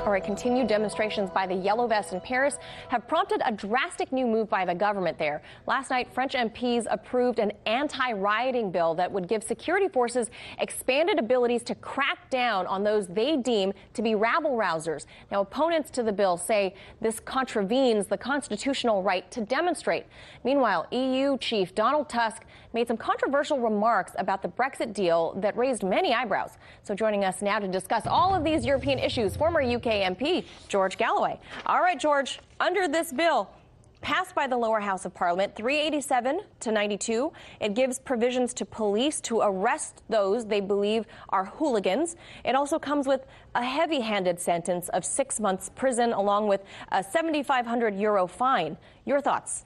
All right, continued demonstrations by the Yellow Vests in Paris have prompted a drastic new move by the government there. Last night, French MPs approved an anti-rioting bill that would give security forces expanded abilities to crack down on those they deem to be rabble-rousers. Now, opponents to the bill say this contravenes the constitutional right to demonstrate. Meanwhile, EU Chief Donald Tusk made some controversial remarks about the Brexit deal that raised many eyebrows. So joining us now to discuss all of these European issues, former UK MP George Galloway. All right, George, under this bill passed by the lower house of Parliament, 387 to 92, it gives provisions to police to arrest those they believe are hooligans. It also comes with a heavy-handed sentence of 6 months prison along with a €7,500 fine. Your thoughts?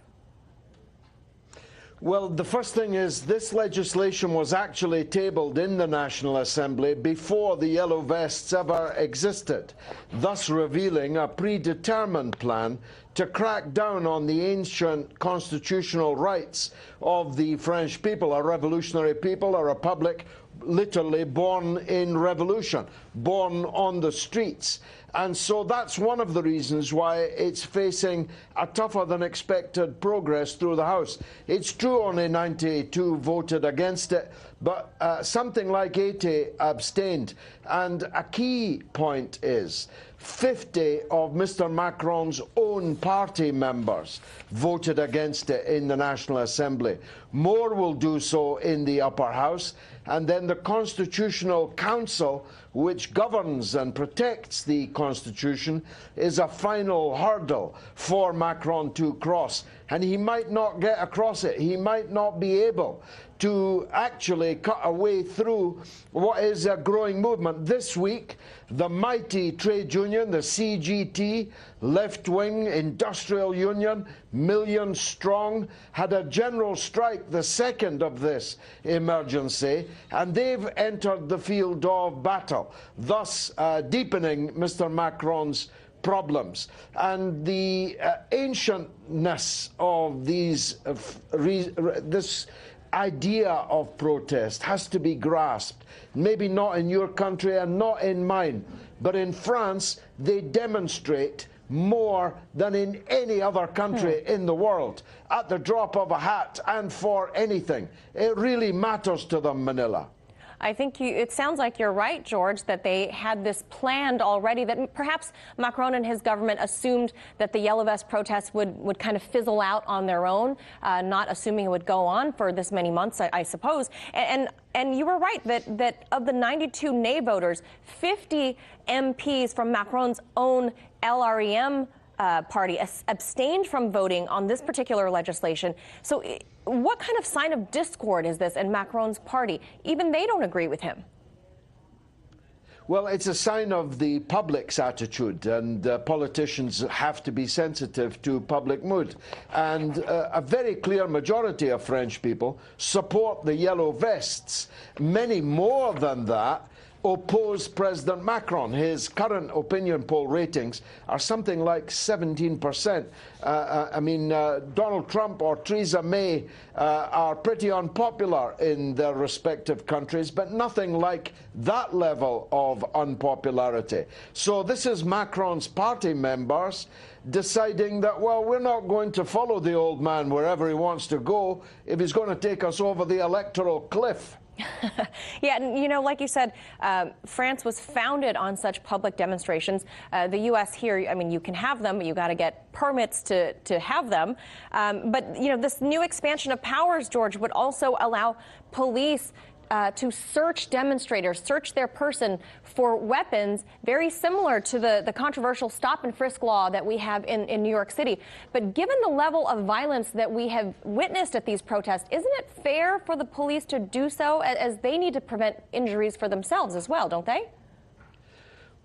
Well, the first thing is this legislation was actually tabled in the National Assembly before the Yellow Vests ever existed, thus revealing a predetermined plan to crack down on the ancient constitutional rights of the French people, a revolutionary people, a republic literally born in revolution, born on the streets. And so that's one of the reasons why it's facing a tougher than expected progress through the House. It's true only 92 voted against it, but something like 80 abstained. And a key point is 50 of Mr. Macron's own party members voted against it in the National Assembly. More will do so in the upper house. And then the Constitutional Council, which governs and protects the Constitution, is a final hurdle for Macron to cross. And he might not get across it. He might not be able to actually cut a way through what is a growing movement. This week, the mighty trade union, the CGT, left-wing industrial union, millions strong, had a general strike, the second of this emergency, and they've entered the field of battle, thus deepening Mr. Macron's problems. And the ancientness of these this idea of protest has to be grasped. Maybe not in your country and not in mine, but in France they demonstrate more than in any other country in the world, at the drop of a hat and for anything. It really matters to them, Manila. I think it sounds like you're right, George, that they had this planned already, that perhaps Macron and his government assumed that the Yellow Vest protests would kind of fizzle out on their own, not assuming it would go on for this many months, I suppose. And you were right that of the 92 nay voters, 50 MPs from Macron's own LREM party abstained from voting on this particular legislation. So what kind of sign of discord is this in Macron's party? Even they don't agree with him. Well, it's a sign of the public's attitude, and politicians have to be sensitive to public mood. And a very clear majority of French people support the Yellow Vests. Many more than that oppose President Macron. His current opinion poll ratings are something like 17%. Donald Trump or Theresa May are pretty unpopular in their respective countries, but nothing like that level of unpopularity. So this is Macron's party members deciding that, well, we're not going to follow the old man wherever he wants to go if he's going to take us over the electoral cliff. Yeah, and you know, like you said, France was founded on such public demonstrations. The U.S. here, I mean, you can have them, but you got to get permits to have them. But, you know, this new expansion of powers, George, would also allow police to search demonstrators, search their person for weapons, very similar to the controversial stop and frisk law that we have in New York City. But given the level of violence that we have witnessed at these protests, isn't it fair for the police to do so, as they need to prevent injuries for themselves as well, don't they?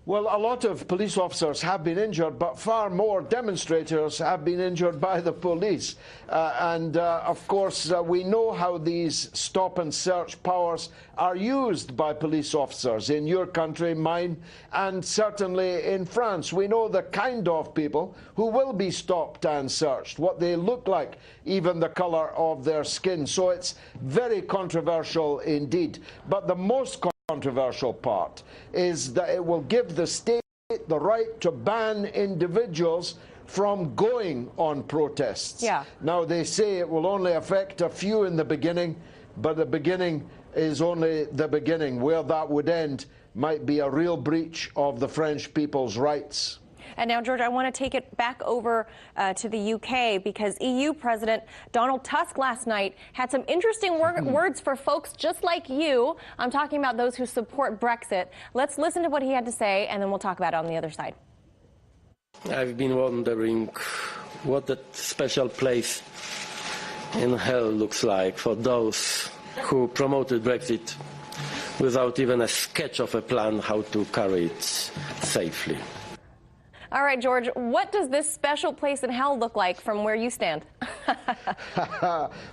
Well, a lot of police officers have been injured, but far more demonstrators have been injured by the police. Of course, we know how these stop and search powers are used by police officers in your country, mine, and certainly in France. We know the kind of people who will be stopped and searched, what they look like, even the color of their skin. So it's very controversial indeed. But the most controversial part is that it will give the state the right to ban individuals from going on protests. Yeah. Now, they say it will only affect a few in the beginning, but the beginning is only the beginning. Where that would end might be a real breach of the French people's rights. And now, George, I want to take it back over to the UK, because EU President Donald Tusk last night had some interesting words for folks just like you. I'm talking about those who support Brexit. Let's listen to what he had to say, and then we'll talk about it on the other side. I've been wondering what that special place in hell looks like for those who promoted Brexit without even a sketch of a plan how to carry it safely. All right, George, what does this special place in hell look like from where you stand?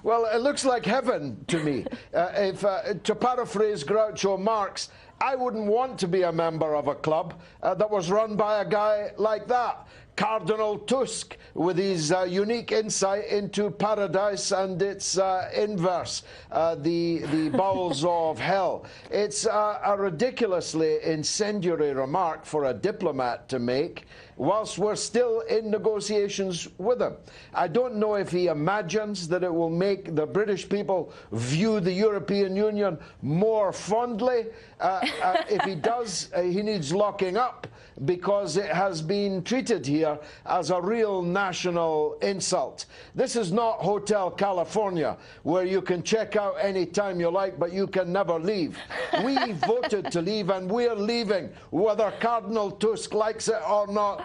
Well, it looks like heaven to me. To paraphrase Groucho Marx, I wouldn't want to be a member of a club that was run by a guy like that. Cardinal Tusk, with his unique insight into paradise and its inverse, the bowels of hell. It's a ridiculously incendiary remark for a diplomat to make whilst we're still in negotiations with him. I don't know if he imagines that it will make the British people view the European Union more fondly. If he does, he needs locking up, because it has been treated here as a real national insult. This is not Hotel California, where you can check out any time you like, but you can never leave. We voted to leave, and we're leaving, whether Cardinal Tusk likes it or not.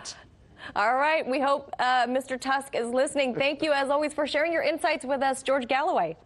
All right. We hope Mr. Tusk is listening. Thank you, as always, for sharing your insights with us, George Galloway.